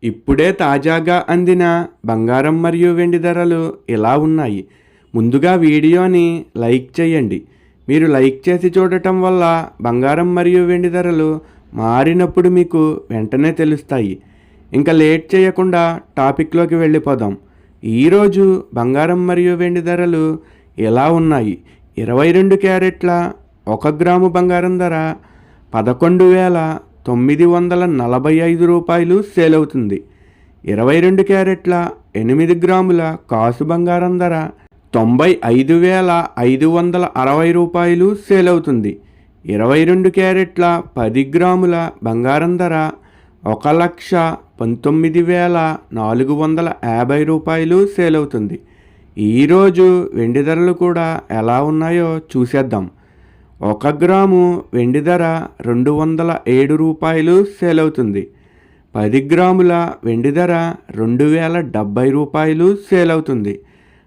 ఇప్పుడే తాజాగా అందిన బంగారం మరియు వెండి ధరలు ఇలా ఉన్నాయి. ముందుగా వీడియోని లైక్ చేయండి. మీరు లైక్ చేసి చూడటం వల్ల బంగారం మరియు వెండి ధరలు మారినప్పుడు మీకు వెంటనే తెలుస్తాయి. ఇంకా లేట్ చేయకుండా టాపిక్లోకి వెళ్ళిపోదాం. ఈరోజు బంగారం మరియు వెండి ధరలు ఎలా ఉన్నాయి. 22 క్యారెట్ల 1 గ్రాము బంగారం ధర 11,945 రూపాయలు సేల్ అవుతుంది. 22 క్యారెట్ల 8 గ్రాముల కాసు బంగారం ధర 95,560 రూపాయలు సేల్ అవుతుంది. 22 క్యారెట్ల 10 గ్రాముల బంగారం ధర 1,19,450 రూపాయలు సేల్ అవుతుంది. ఈరోజు వెండి ధరలు కూడా ఎలా ఉన్నాయో చూసేద్దాం. 1 గ్రాము వెండి ధర 207 రూపాయలు సేల్ అవుతుంది. 10 గ్రాముల వెండి ధర 2,070 రూపాయలు సేల్ అవుతుంది.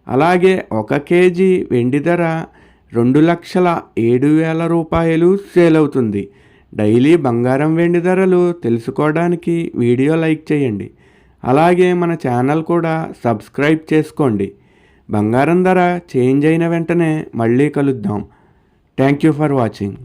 అలాగే 1 కేజీ వెండి ధర 2,07,000 రూపాయలు సేల్ అవుతుంది. డైలీ బంగారం వెండి ధరలు తెలుసుకోవడానికి వీడియో లైక్ చేయండి. అలాగే మన ఛానల్ కూడా సబ్స్క్రైబ్ చేసుకోండి. బంగారం ధర చేంజ్ అయిన వెంటనే మళ్ళీ కలుద్దాం. Thank you for watching.